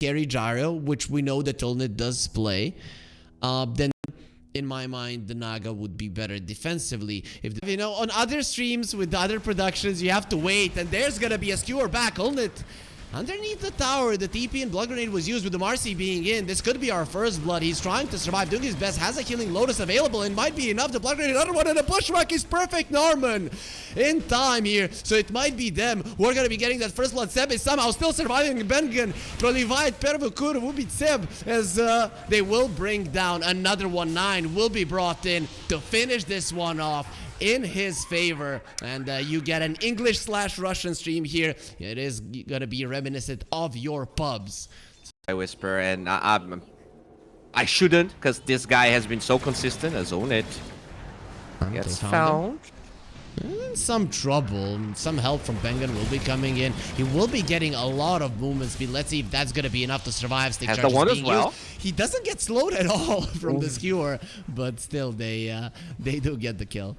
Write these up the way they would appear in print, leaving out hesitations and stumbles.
carry gyro, which we know that Tolnet does play, then in my mind, the Naga would be better defensively. If you know, on other streams with other productions, you have to wait, and there's gonna be a skewer back. Tolnet underneath the tower, the TP and Blood Grenade was used with the Marcy being in. This could be our first blood. He's trying to survive, doing his best, has a healing Lotus available, and might be enough. The Blood Grenade, another one, and the Bushwhack is perfect, Norman, in time here. So it might be them who are going to be getting that first blood. Seb is somehow still surviving. Bengen, Trolivite, Pervukur, Wubit Seb, as they will bring down another 1-9, will be brought in to finish this one off in his favor. And you get an English/Russian stream here. It is gonna be reminiscent of your pubs. I whisper, and I shouldn't, because this guy has been so consistent. As own it gets found. In some trouble, some help from Bengen will be coming in. He will be getting a lot of movement speed. Let's see if that's gonna be enough to survive. Stick has the one as well. He doesn't get slowed at all from the skewer, but still they do get the kill.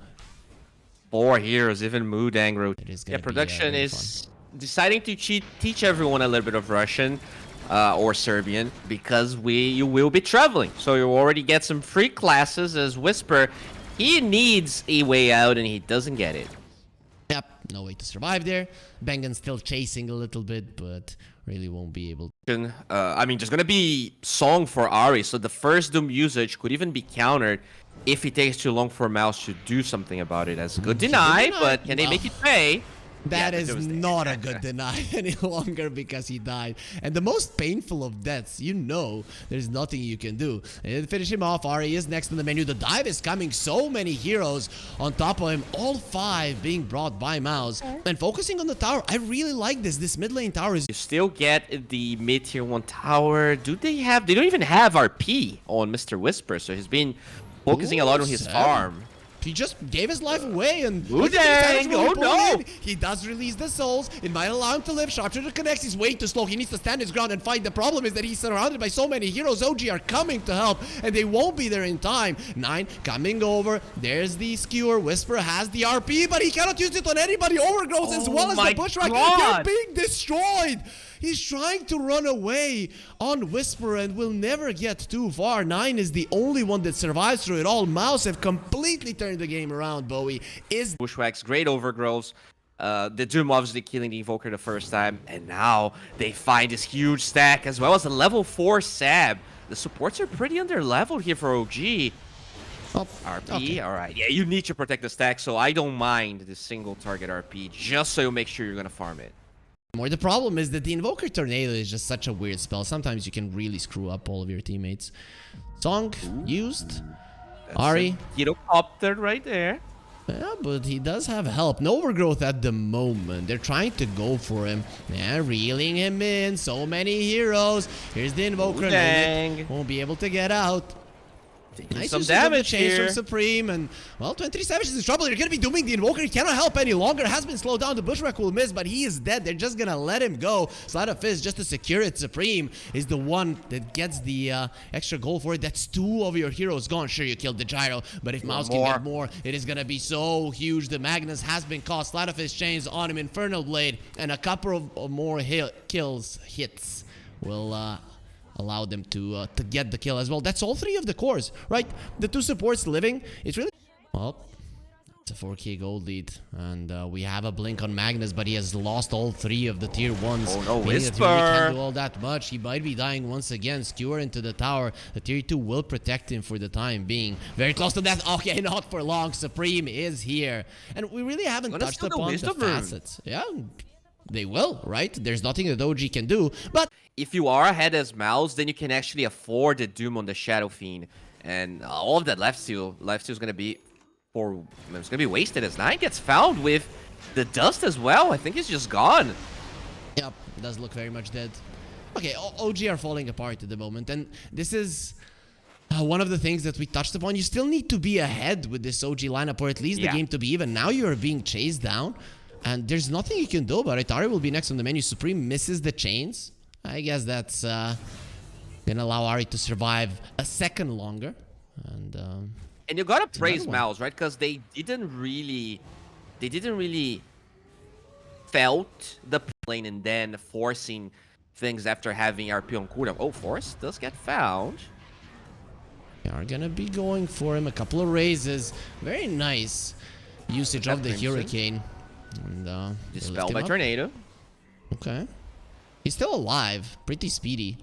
4 heroes, even MOUZ Angro. Yeah, production is deciding to teach everyone a little bit of Russian or Serbian, because you will be traveling. So you already get some free classes as Whisper. He needs a way out, and he doesn't get it. Yep, no way to survive there. Bengen's still chasing a little bit, but really won't be able to. I mean, there's gonna be song for Ahri, so the first Doom usage could even be countered if it takes too long for MOUZ to do something about it. As a good deny, but can they make it pay? That is not a good deny any longer, because he died. And the most painful of deaths, you know, there's nothing you can do. And finish him off. Ahri is next in the menu. The dive is coming. So many heroes on top of him. All 5 being brought by MOUZ. And focusing on the tower. I really like this. This mid lane tower is... You still get the mid tier 1 tower. They don't even have RP on Mr. Whisper, so he's been focusing a lot on his farm. He just gave his life away, and oh no! He does release the souls. It might allow him to live. Sharpshooter connects. He's way too slow. He needs to stand his ground and fight. The problem is that he's surrounded by so many heroes. OG are coming to help, and they won't be there in time. 9 coming over. There's the skewer. Whisper has the RP, but he cannot use it on anybody. Overgrowth as well as the Bushwhack. They're being destroyed. He's trying to run away on Whisper and will never get too far. 9 is the only one that survives through it all. MOUZ have completely turned the game around. Bowie is... Bushwhack's great overgrowths. The Doom obviously killing the Invoker the first time. And now they find this huge stack as well as a level 4 Sab. The supports are pretty under level here for OG. Oh, RP, okay. Alright. Yeah, you need to protect the stack, so I don't mind the single target RP, just so you make sure you're going to farm it. More the problem is that the Invoker Tornado is just such a weird spell. Sometimes you can really screw up all of your teammates. Song used. Ahri. Helicopter right there. Yeah, but he does have help. No overgrowth at the moment. They're trying to go for him. Yeah, reeling him in. So many heroes. Here's the Invoker. Dang. Won't be able to get out. Nice some damage change here from Supreme, and well, 23 Savage is in trouble. They're gonna be dooming the Invoker. He cannot help any longer. Has been slowed down. The Bushwhack will miss, but he is dead. They're just gonna let him go. Slide of Fizz just to secure it. Supreme is the one that gets the extra goal for it. That's 2 of your heroes gone. Sure, you killed the Gyro, but if MOUZ can get more, it is gonna be so huge. The Magnus has been caught. Slide of Fizz chains on him. Infernal Blade, and a couple of more hits will allow them to get the kill as well. That's all 3 of the cores, right? The 2 supports living. It's really... Well, it's a 4k gold lead. And we have a blink on Magnus, but he has lost all 3 of the tier 1s. Oh no, Whisper! Whisper! Really can't do all that much. He might be dying once again. Skewer into the tower. The tier 2 will protect him for the time being. Very close to death. Okay, not for long. Supreme is here. And we really haven't touched upon the facets. Yeah, they will, right? There's nothing that OG can do, but... If you are ahead as MOUZ, then you can actually afford the Doom on the Shadow Fiend. And all of that lifesteal is going to be it's going to be wasted as 9 gets found with the dust as well. I think he's just gone. Yep, it does look very much dead. Okay, OG are falling apart at the moment, and this is one of the things that we touched upon. You still need to be ahead with this OG lineup, or at least the game to be even. Now you're being chased down, and there's nothing you can do about it. Ahri will be next on the menu. Supreme misses the chains. I guess that's gonna allow Ahri to survive a second longer. And you gotta praise MOUZ, right? Because they didn't really felt the lane and then forcing things after having RP on cooldown. Oh, Force does get found. They are gonna be going for him. A couple of raises. Very nice usage of the Hurricane. And Dispelled by Tornado. Okay. He's still alive. Pretty speedy.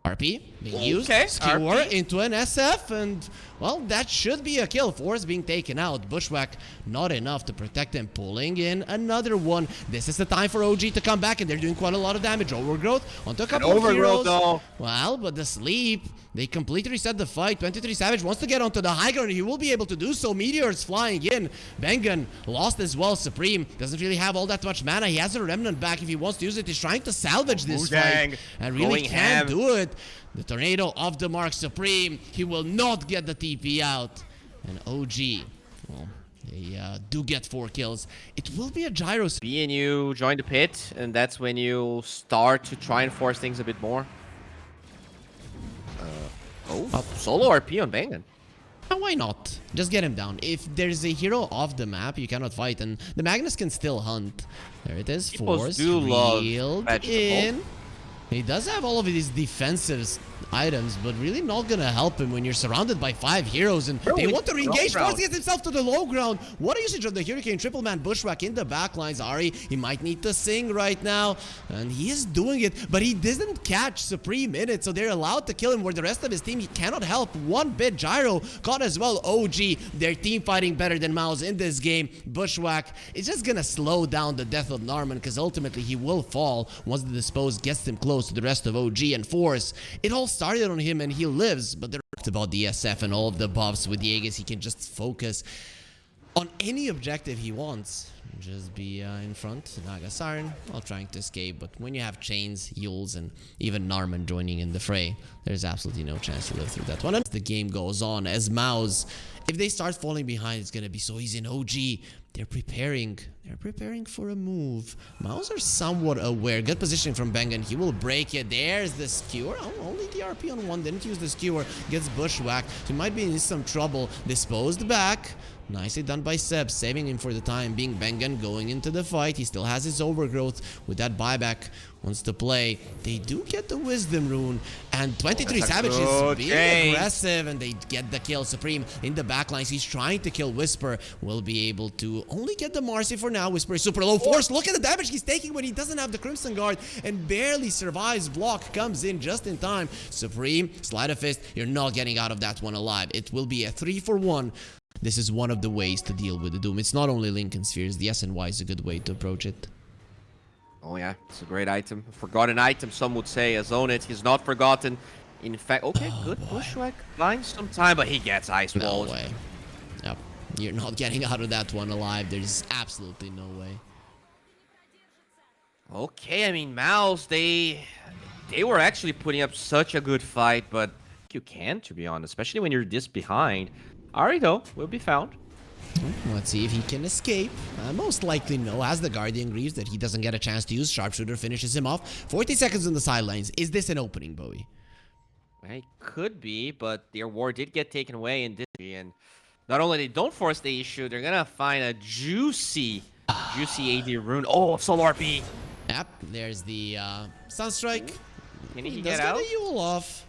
RP being used. Okay, Skewer RP. into an SF, and well, that should be a kill. Force being taken out. Bushwhack not enough to protect him. Pulling in another one. This is the time for OG to come back, and they're doing quite a lot of damage. Overgrowth onto a couple of heroes. Though. Well, but the sleep, they completely reset the fight. 23 Savage wants to get onto the high ground. He will be able to do so. Meteors flying in. Bengen lost as well. Supreme doesn't really have all that much mana. He has a remnant back if he wants to use it. He's trying to salvage this fight and really can't do it. The tornado of the mark. Supreme, he will not get the TP out. And OG, well, they do get 4 kills. It will be a gyro. B and you join the pit, and that's when you start to try and force things a bit more. Solo RP on Bangan. Why not? Just get him down. If there's a hero off the map, you cannot fight, and the Magnus can still hunt. There it is. Force reeled in. He does have all of these defensive items, but really not gonna help him when you're surrounded by 5 heroes and they want to re-engage. Force gets himself to the low ground. What a usage of the Hurricane. Triple man Bushwhack in the backlines. Ari, he might need to sing right now, and he is doing it, but he doesn't catch Supreme in it, so they're allowed to kill him, where the rest of his team, he cannot help one bit. Gyro caught as well. OG, their team fighting better than MOUZ in this game. Bushwhack is just gonna slow down the death of Narman, because ultimately he will fall once the dispose gets him close to the rest of OG and Force. It all started on him and he lives, but they're about the SF and all of the buffs. With Jaeger, he can just focus on any objective he wants. Just be in front. Naga Siren while trying to escape, but when you have Chains, Yules, and even Narman joining in the fray, there's absolutely no chance to live through that one. And the game goes on as MOUZ, if they start falling behind, it's gonna be so easy. In OG, they're preparing for a move. MOUZ are somewhat aware. Good positioning from Bengen. He will break it. There's the skewer. Oh, only the RP on one. Didn't use the skewer. Gets bushwhacked. So he might be in some trouble. Disposed back. Nicely done by Seb, saving him for the time being. Bengen going into the fight. He still has his overgrowth with that buyback. Wants to play. They do get the wisdom rune, and 23 Savage is being aggressive, and they get the kill. Supreme in the backlines. He's trying to kill Whisper. Will be able to only get the Marcy for now. Whisper is super low. Force, look at the damage he's taking when he doesn't have the Crimson Guard and barely survives. Block comes in just in time. Supreme, Sleight of Fist. You're not getting out of that one alive. It will be a 3-for-1. This is one of the ways to deal with the Doom. It's not only Lincoln Spheres. The SNY is a good way to approach it. Oh yeah, it's a great item. A forgotten item, some would say. As own it, he's not forgotten. In fact, okay, good Bushwhack. Buying some time, but he gets ice walls. No way. Yep. You're not getting out of that one alive. There's absolutely no way. Okay, I mean, MOUZ, they were actually putting up such a good fight, but you can, to be honest, especially when you're this behind. Ari, though, will be found. Let's see if he can escape. Most likely no, as the Guardian grieves that he doesn't get a chance to use. Sharpshooter finishes him off. 40 seconds on the sidelines. Is this an opening, Bowie? It could be, but their war did get taken away in this. And not only they don't force the issue, they're gonna find a juicy AD rune. Oh, Solar RP. Yep, there's the Sunstrike. Can he get out? Get a Yule off.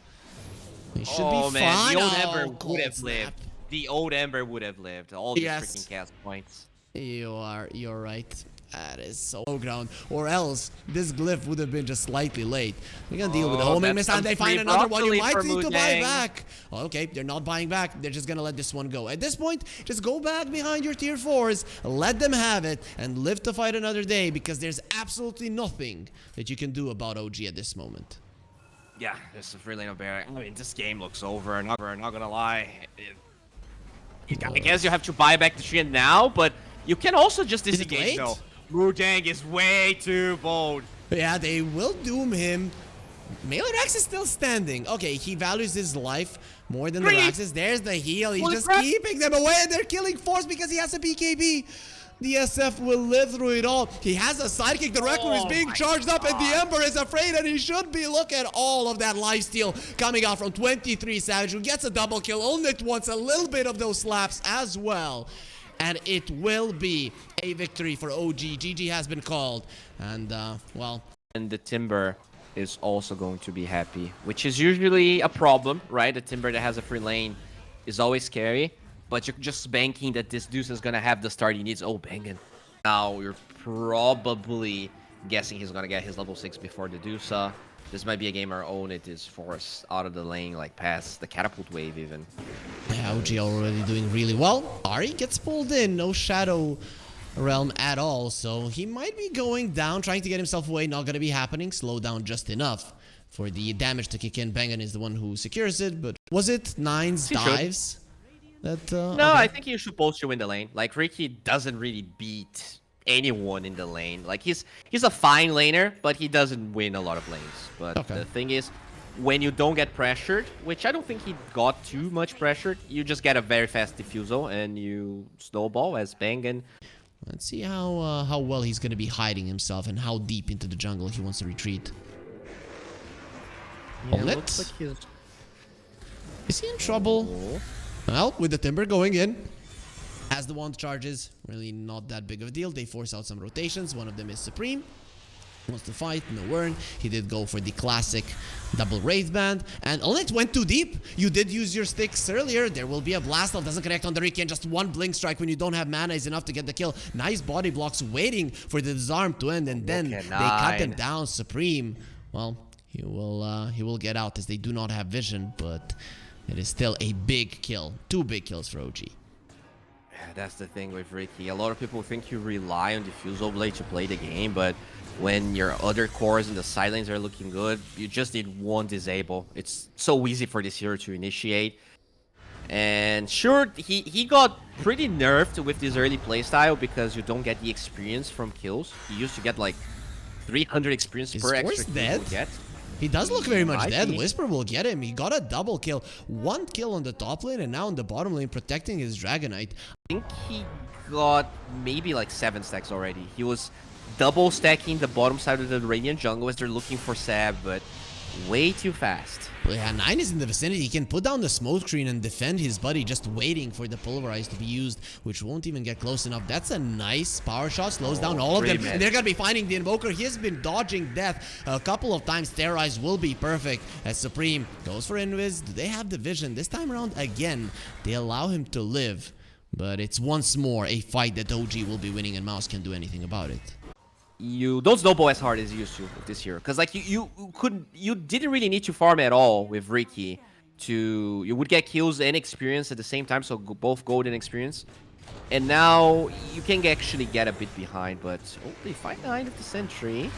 He should be be man, fine. the old Ember would have lived. The old Ember would have lived. All these freaking cast points. You're right. That is so low ground. Or else, this glyph would have been just slightly late. We're gonna deal with the homing mist, and they find another one. You might need to buy back. Okay, they're not buying back. They're just gonna let this one go. At this point, just go back behind your tier 4s, let them have it, and live to fight another day, because there's absolutely nothing that you can do about OG at this moment. Yeah, this is really no bear. I mean, this game looks over. I'm not gonna lie. I guess you have to buy back the shield now, but you can also just disengage though. Mudang is way too bold. Yeah, they will doom him. Melee Rax is still standing. Okay, he values his life more than the Raxes. There's the heal. He's just keeping them away, and they're killing Force because he has a BKB. The SF will live through it all. He has a sidekick. The Wrecker is being charged up, and the Ember is afraid, and he should be. Look at all of that lifesteal coming out from 23 Savage, who gets a double kill. Only wants a little bit of those slaps as well. And it will be a victory for OG. GG has been called. And, well... And the Timber is also going to be happy, which is usually a problem, right? The Timber that has a free lane is always scary, but you're just banking that this Deuce is going to have the start he needs. Oh, banging. Now you're probably guessing he's going to get his level 6 before the Deuce. This might be a game our own. It is forced out of the lane, like past the catapult wave even. Yeah, OG already doing really well. Ahri gets pulled in. No Shadow Realm at all, so he might be going down, trying to get himself away. Not gonna be happening. Slow down just enough for the damage to kick in. Bengen is the one who secures it, but was it Nine's dives? That no, okay. I think he should supposed to win the lane. Like Ricky doesn't really beat anyone in the lane. Like he's a fine laner, but he doesn't win a lot of lanes. But the thing is, when you don't get pressured, which I don't think he got too much pressured, you just get a very fast defusal and you snowball as Bengen. Let's see how well he's going to be hiding himself and how deep into the jungle he wants to retreat. Yeah, looks like he's... Is he in trouble? Oh. Well, with the Timber going in, as the wand charges, really not that big of a deal. They force out some rotations. One of them is Supreme. Wants to fight, no Wern. He did go for the classic double Wraith Band, and Olnet went too deep. You did use your sticks earlier. There will be a blast off, doesn't connect on the Ricky, and just one blink strike when you don't have mana is enough to get the kill. Nice body blocks waiting for the disarm to end, and then they cut them down. Supreme, well, he will get out as they do not have vision, but it is still a big kill. 2 big kills for OG. That's the thing with Ricky. A lot of people think you rely on Diffusal Blade to play the game, but when your other cores and the side lanes are looking good, you just need one disable. It's so easy for this hero to initiate. And sure, he got pretty nerfed with this early playstyle because you don't get the experience from kills. You used to get like 300 experience per extra kill you get. He does look very much dead. Whisper will get him. He got a double kill. 1 kill on the top lane and now on the bottom lane protecting his Dragonite. I think he got maybe like 7 stacks already. He was double stacking the bottom side of the Radiant jungle as they're looking for Sab, but way too fast. But yeah, 9 is in the vicinity. He can put down the smoke screen and defend his buddy, just waiting for the pulverize to be used, which won't even get close enough. That's a nice power shot. Slows down all of them. And they're going to be finding the Invoker. He has been dodging death a couple of times. Terrorize will be perfect as Supreme goes for Invis. Do they have the vision? This time around, again, they allow him to live. But it's once more a fight that OG will be winning and MOUZ can't do anything about it. You don't snowball as hard as you used to with this hero, because like you didn't really need to farm at all with Ricky. You would get kills and experience at the same time, so both gold and experience. And now you can actually get a bit behind, but they find 9 with the sentry.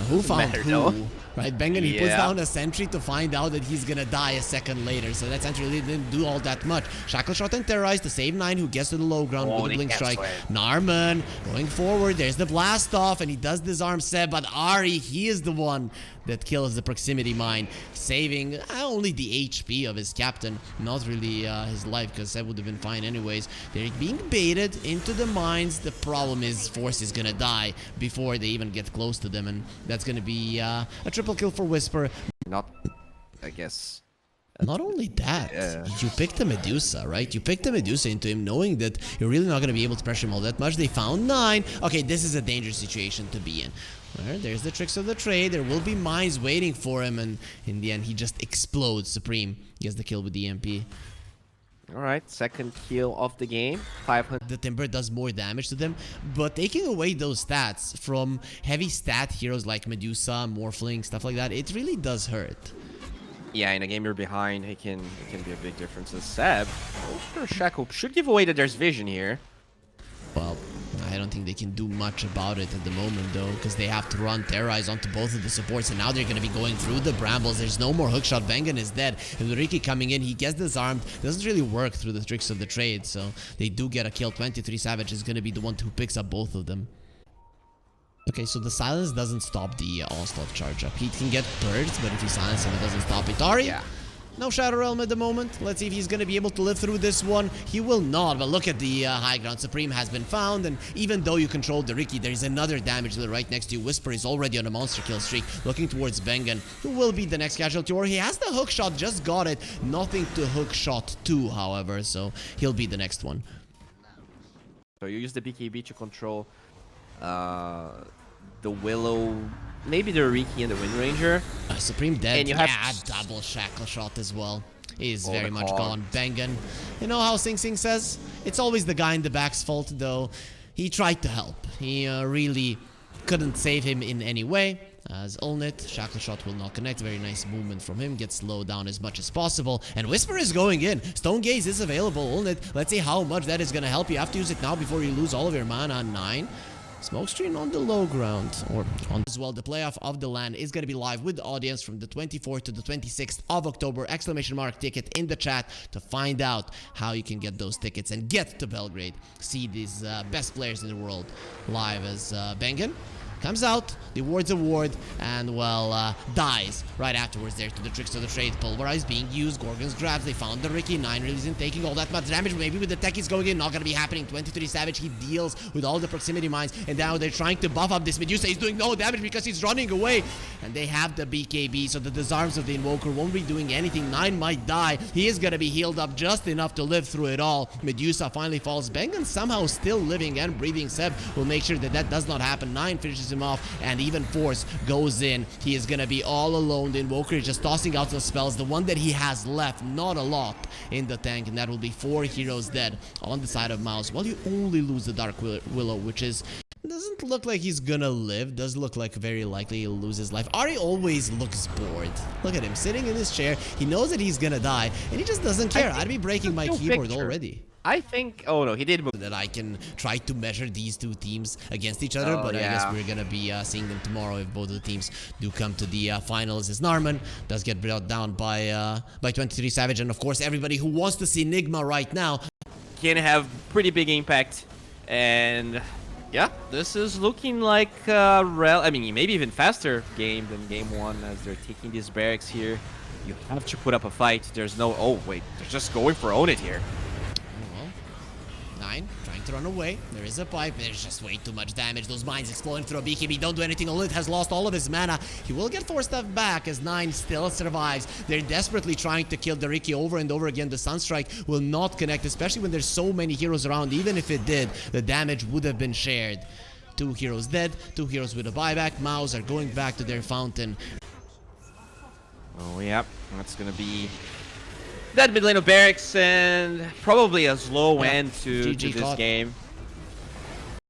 Who found who? Right, Bengen, he puts down a sentry to find out that he's gonna die a second later, so that sentry really didn't do all that much. Shackle Shot and Terrorize to save 9, who gets to the low ground with the Blink Strike. Narman going forward, there's the blast off, and he does disarm Seb, but Ahri, he is the one that kills the proximity mine, saving only the HP of his captain, not really his life, because Seb would have been fine anyways. They're being baited into the mines. The problem is Force is gonna die before they even get close to them, and that's gonna be a triple kill for Whisper. Not, I guess. Not only that, you picked a Medusa, right? You picked a Medusa into him knowing that you're really not going to be able to pressure him all that much. They found 9. Okay, this is a dangerous situation to be in. Well, there's the tricks of the trade. There will be mines waiting for him, and in the end, he just explodes. Supreme gets the kill with the EMP. Alright, second kill of the game. 500. The Timber does more damage to them, but taking away those stats from heavy stat heroes like Medusa, Morphling, stuff like that, it really does hurt. Yeah, in a game you're behind, it can be a big difference. As Seb, for Shackle should give away that there's vision here. Well, I don't think they can do much about it at the moment, though, because they have to run Terrorize onto both of the supports, and now they're going to be going through the brambles. There's no more hookshot. Bengen is dead. And Ricky coming in, he gets disarmed. Doesn't really work through the tricks of the trade, so they do get a kill. 23 Savage is going to be the one who picks up both of them. Okay, so the silence doesn't stop the onslaught charge up. He can get birds, but if he silences him, it doesn't stop it. Ahri, no Shadow Realm at the moment. Let's see if he's going to be able to live through this one. He will not, but look at the high ground. Supreme has been found, and even though you control the Ricky, there is another damage dealer right next to you. Whisper is already on a monster kill streak, looking towards Bengen, who will be the next casualty, or he has the hook shot, just got it. Nothing to hook shot to, however, so he'll be the next one. So you use the BKB to control the Willow maybe the Riki and the Wind Ranger. Supreme Dead, And you have double shackle shot as well. Is Oh, very the much call. gone. Bengen, you know how Sing Sing says? It's always the guy in the back's fault, though. He tried to help. He really couldn't save him in any way. As Olnit, shackle shot will not connect. Very nice movement from him. Gets slowed down as much as possible. And Whisper is going in. Stone Gaze is available. Olnit, let's see how much that is going to help. You have to use it now before you lose all of your mana on 9. Smokescreen on the low ground, or on as well. The playoff of the LAN is going to be live with the audience from the 24th to the 26th of October. Exclamation mark ticket in the chat to find out how you can get those tickets and get to Belgrade. See these best players in the world live as Bengen comes out, the awards award, and well, dies right afterwards there to the tricks of the trade. Pulverize being used, Gorgon's grabs, they found the Riki, 9 really isn't taking all that much damage, maybe with the techies going in, not gonna be happening. 23 Savage, he deals with all the proximity mines, and now they're trying to buff up this Medusa. He's doing no damage because he's running away, and they have the BKB, so the disarms of the Invoker won't be doing anything. 9 might die, he is gonna be healed up just enough to live through it all. Medusa finally falls, Bengen somehow still living and breathing. Seb will make sure that that does not happen. 9 finishes him off, and even Force goes in. He is gonna be all alone. The Invoker is just tossing out some spells, the one that he has left, not a lot in the tank, and that will be 4 heroes dead on the side of MOUZ. Well, you only lose the Dark Willow, which is doesn't look like he's gonna live. Does look like very likely he'll lose his life. Ari always looks bored. Look at him sitting in his chair. He knows that he's gonna die, and he just doesn't care. I'd be breaking my keyboard already. I think, oh no, he did move. That I can try to measure these two teams against each other, but I guess we're gonna be seeing them tomorrow if both of the teams do come to the finals. As Narman does get brought down by 23 Savage, and of course everybody who wants to see Nigma right now Can have pretty big impact, and yeah, this is looking like I mean, maybe even faster game than game 1 as they're taking these barracks here. You have to put up a fight. There's no, oh wait, they're just going for own it here. Trying to run away. There is a pipe. There's just way too much damage. Those mines exploding through a BKB don't do anything. Olnit has lost all of his mana. He will get forced back as 9 still survives. They're desperately trying to kill the Riki over and over again. The Sunstrike will not connect, especially when there's so many heroes around. Even if it did, the damage would have been shared. 2 heroes dead. 2 heroes with a buyback. MOUZ are going back to their fountain. Oh, yep. That's going to be that mid lane of barracks and probably a slow end to this game.